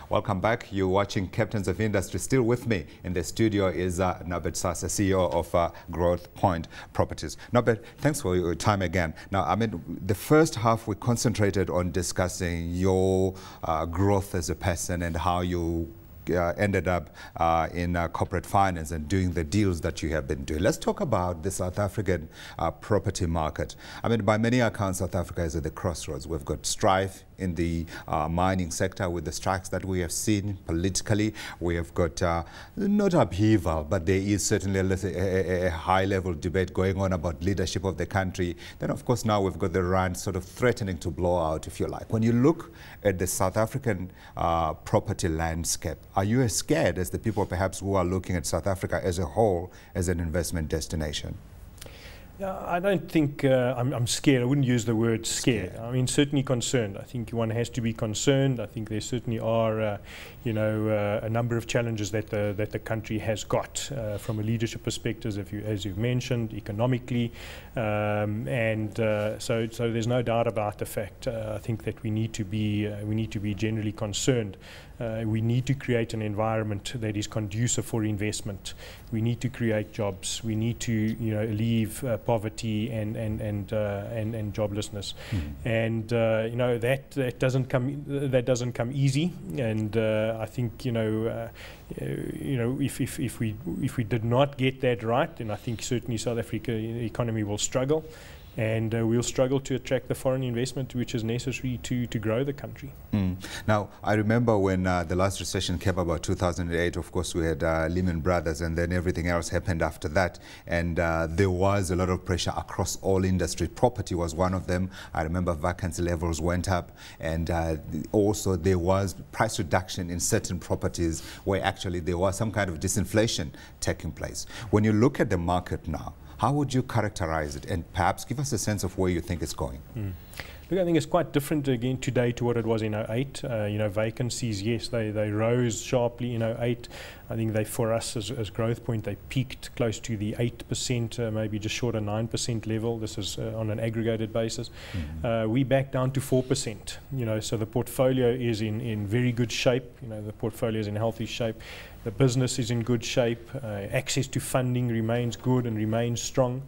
Welcome back. You're watching Captains of Industry. Still with me in the studio is Norbert Sasse, CEO of Growthpoint Properties. Norbert, thanks for your time again. Now, I mean, the first half we concentrated on discussing your growth as a person and how you ended up in corporate finance and doing the deals that you have been doing. Let's talk about the South African property market. I mean, by many accounts, South Africa is at the crossroads. We've got strife in the mining sector with the strikes that we have seen politically. We have got not upheaval, but there is certainly a high-level debate going on about leadership of the country. Then, of course, now we've got the rand sort of threatening to blow out, if you like. When you look at the South African property landscape, are you as scared as the people perhaps who are looking at South Africa as a whole as an investment destination? Yeah, I don't think I'm scared. I wouldn't use the word scared. I mean, certainly concerned. I think one has to be concerned. I think there certainly are, a number of challenges that the country has got from a leadership perspective, as you've mentioned, economically, so there's no doubt about the fact. I think that we need to be generally concerned. We need to create an environment that is conducive for investment. We need to create jobs. We need to, alleviate poverty and joblessness. And that doesn't come easy. And I think if we did not get that right, then I think certainly South Africa economy will struggle. And we'll struggle to attract the foreign investment which is necessary to grow the country. Now, I remember when the last recession came about 2008, of course, we had Lehman Brothers, and then everything else happened after that. And there was a lot of pressure across all industries. Property was one of them. I remember vacancy levels went up, and also there was price reduction in certain properties where actually there was some kind of disinflation taking place. When you look at the market now, how would you characterize it, and perhaps give us a sense of where you think it's going? Look, I think it's quite different again today to what it was in 08. Vacancies, yes, they rose sharply in 08. I think for us as Growthpoint, they peaked close to the 8%, maybe just short of 9% level. This is on an aggregated basis. We back down to 4%. So the portfolio is in very good shape. The portfolio is in healthy shape. The business is in good shape. Access to funding remains good and remains strong.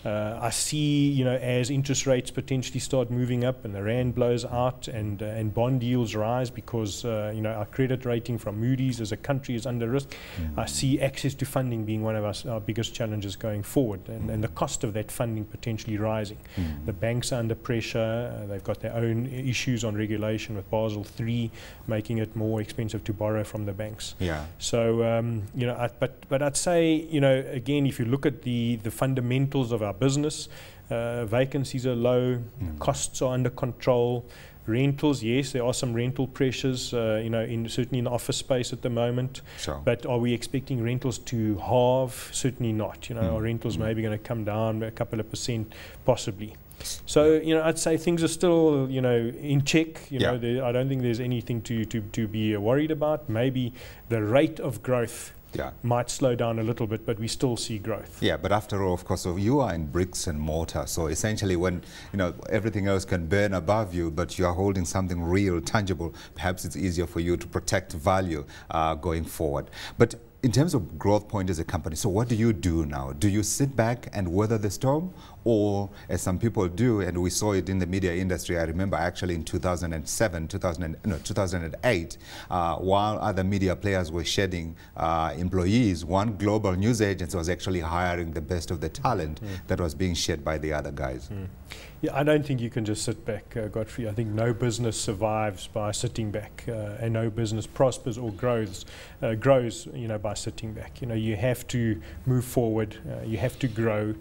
I see, as interest rates potentially start moving up and the rand blows out and bond yields rise because, our credit rating from Moody's as a country is under risk, I see access to funding being one of our biggest challenges going forward, and the cost of that funding potentially rising. The banks are under pressure. They've got their own issues on regulation with Basel III, making it more expensive to borrow from the banks. Yeah. So, but I'd say, again, if you look at the fundamentals of our business, vacancies are low, costs are under control. Rentals, yes, there are some rental pressures, certainly in the office space at the moment. Sure. But are we expecting rentals to halve? Certainly not. Our rentals maybe going to come down a couple of percent, possibly. So, I'd say things are still, in check. I don't think there's anything to be worried about. Maybe the rate of growth might slow down a little bit, but we still see growth. Yeah, but after all, of course, so you are in bricks and mortar. So essentially when, everything else can burn above you, but you are holding something real, tangible, perhaps it's easier for you to protect value going forward. But in terms of Growthpoint as a company, so what do you do now? Do you sit back and weather the storm? Or, as some people do, and we saw it in the media industry, I remember actually in 2008, while other media players were shedding employees, one global news agency was actually hiring the best of the talent that was being shed by the other guys. Yeah, I don't think you can just sit back, Godfrey. I think no business survives by sitting back, and no business prospers or grows, by sitting back. You have to move forward. You have to grow.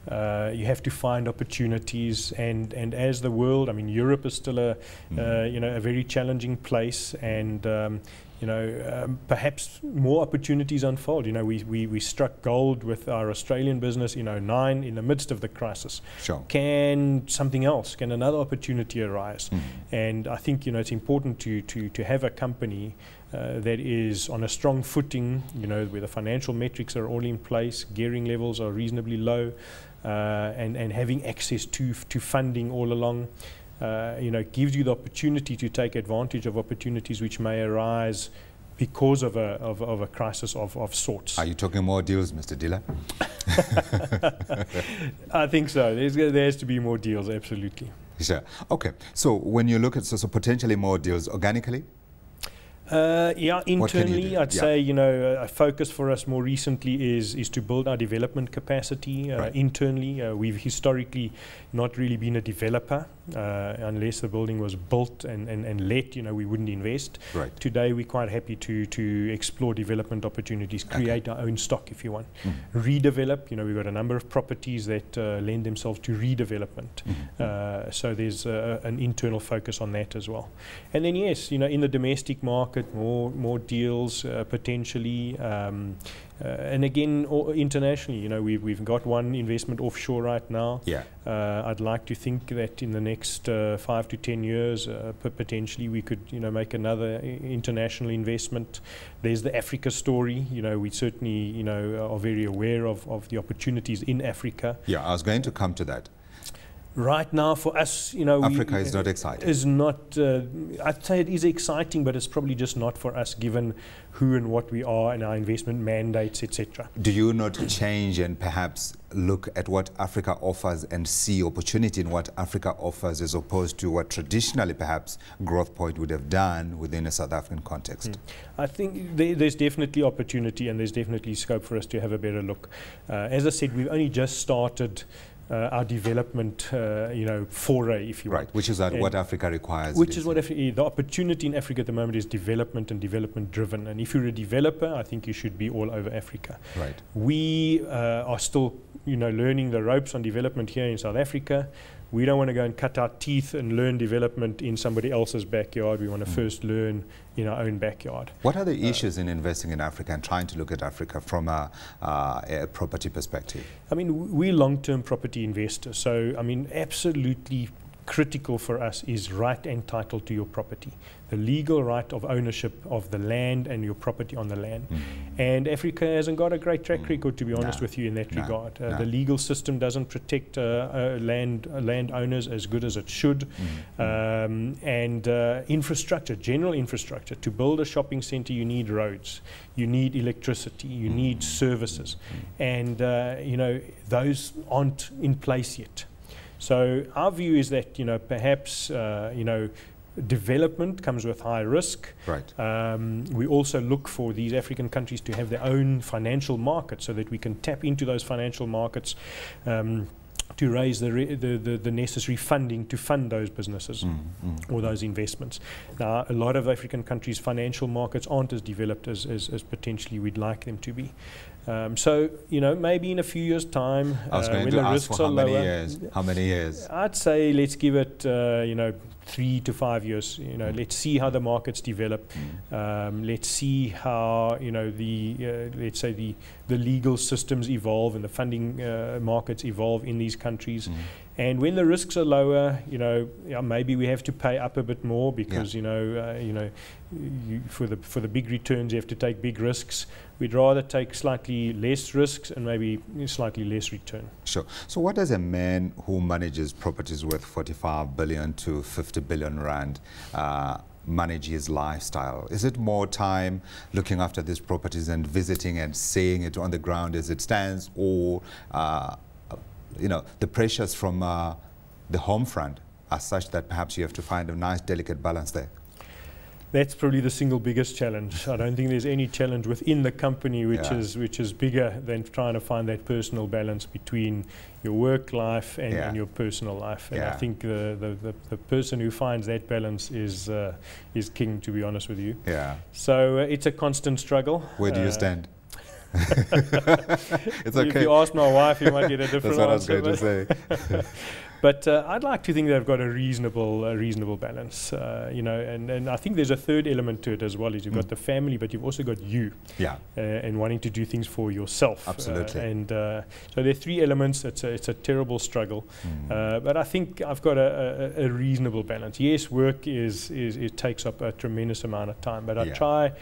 You have to find opportunities, and as the world, I mean, Europe is still a very challenging place, and perhaps more opportunities unfold. We struck gold with our Australian business in 09 in the midst of the crisis. Sure. Can something else? Can another opportunity arise? And I think it's important to have a company that is on a strong footing, where the financial metrics are all in place, gearing levels are reasonably low, and having access to funding all along. gives you the opportunity to take advantage of opportunities which may arise because of a crisis of sorts. Are you talking more deals, Mr. Dealer? I think so. There has to be more deals, absolutely. Sure. Okay. So when you look at so potentially more deals organically? Yeah, internally, I'd say, a focus for us more recently is to build our development capacity internally. We've historically not really been a developer unless the building was built and let, we wouldn't invest. Right. Today, we're quite happy to explore development opportunities, create our own stock, if you want. Redevelop, we've got a number of properties that lend themselves to redevelopment. So there's an internal focus on that as well. And then, yes, in the domestic market, more deals potentially, and again internationally. We've got one investment offshore right now. Yeah. I'd like to think that in the next 5 to 10 years, potentially we could make another international investment. There's the Africa story. We certainly are very aware of the opportunities in Africa. Yeah, I was going to come to that. Right now, for us, Africa is not exciting. Is not. I'd say it is exciting, but it's probably just not for us, given who and what we are and our investment mandates, etc. Do you not change and perhaps look at what Africa offers and see opportunity in what Africa offers, as opposed to what traditionally perhaps Growthpoint would have done within a South African context? I think there's definitely opportunity, and there's definitely scope for us to have a better look. As I said, we've only just started our development, foray, if you want. Which is what Africa requires. Which is what the opportunity in Africa at the moment is development and development driven. And if you're a developer, I think you should be all over Africa. Right. We are still, learning the ropes on development here in South Africa. We don't want to go and cut our teeth and learn development in somebody else's backyard. We want to first learn in our own backyard. What are the issues in investing in Africa and trying to look at Africa from a property perspective? I mean, we're long-term property investors. So, absolutely critical for us is right and title to your property. The legal right of ownership of the land and your property on the land. And Africa hasn't got a great track record, to be honest with you, in that regard. The legal system doesn't protect landowners as good as it should. And infrastructure, general infrastructure. To build a shopping center, you need roads, you need electricity, you need services. And, those aren't in place yet. So our view is that, perhaps, development comes with high risk. Right. We also look for these African countries to have their own financial markets so that we can tap into those financial markets to raise the necessary funding to fund those businesses or those investments. Now, a lot of African countries' financial markets aren't as developed as potentially we'd like them to be. So, maybe in a few years' time, I was going when to the ask risks for are lower. How many years? I'd say let's give it, 3 to 5 years. Let's see how the markets develop. Let's see how, let's say the legal systems evolve and the funding markets evolve in these countries. And when the risks are lower, maybe we have to pay up a bit more because, for the big returns, you have to take big risks. We'd rather take slightly less risks and maybe slightly less return. Sure. So what does a man who manages properties worth 45 billion to 50 billion rand manage his lifestyle? Is it more time looking after these properties and visiting and seeing it on the ground as it stands, or the pressures from the home front are such that perhaps you have to find a nice delicate balance there? That's probably the single biggest challenge. I don't think there's any challenge within the company which is bigger than trying to find that personal balance between your work life and your personal life. And I think the person who finds that balance is king, to be honest with you. Yeah. So it's a constant struggle. Where do you stand? It's okay. If you ask my wife, you might get a different answer. That's what I was going to say. But I'd like to think they've got a reasonable balance, and I think there's a third element to it as well. Is you've got the family, but you've also got you, and wanting to do things for yourself. Absolutely. So there are 3 elements. It's a terrible struggle, but I think I've got a reasonable balance. Yes, work it takes up a tremendous amount of time, but I try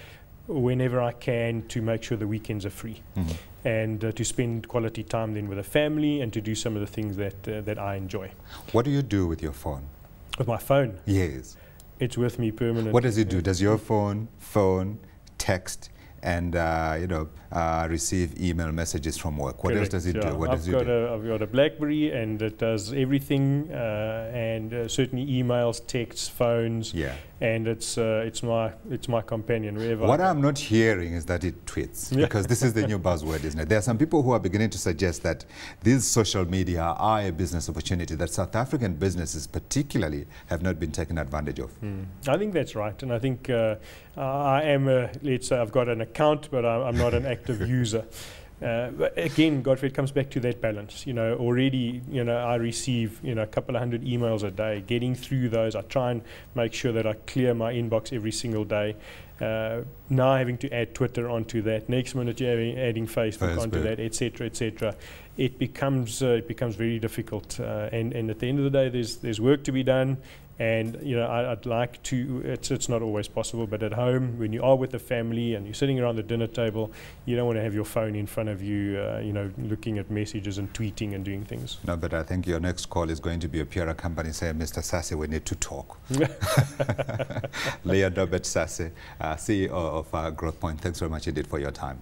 whenever I can to make sure the weekends are free. And to spend quality time then with a family and to do some of the things that I enjoy. What do you do with your phone? With my phone? Yes. It's with me permanently. What does it do? Does your phone, text, and receive email messages from work? What else does it do? What does it do? I've got a BlackBerry, and it does everything, and certainly emails, texts, phones. Yeah. And it's my companion wherever. What I'm not hearing is that it tweets, because this is the new buzzword, isn't it? There are some people who are beginning to suggest that these social media are a business opportunity that South African businesses particularly have not been taken advantage of. I think that's right, and I think I am let's say I've got an account, but I'm not an active user. But again, Godfrey, it comes back to that balance. Already, I receive, a couple of hundred emails a day. Getting through those, I try and make sure that I clear my inbox every single day. Now having to add Twitter onto that. Next minute, you're adding Facebook onto that, etc., etc. It becomes very difficult. And at the end of the day, there's work to be done. And I'd like to. It's not always possible, but at home, when you are with the family and you're sitting around the dinner table, you don't want to have your phone in front of you, looking at messages and tweeting and doing things. No, but I think your next call is going to be a PR company saying, "Mr. Sasse, we need to talk." Norbert Sasse, CEO of Growthpoint. Thanks very much indeed for your time.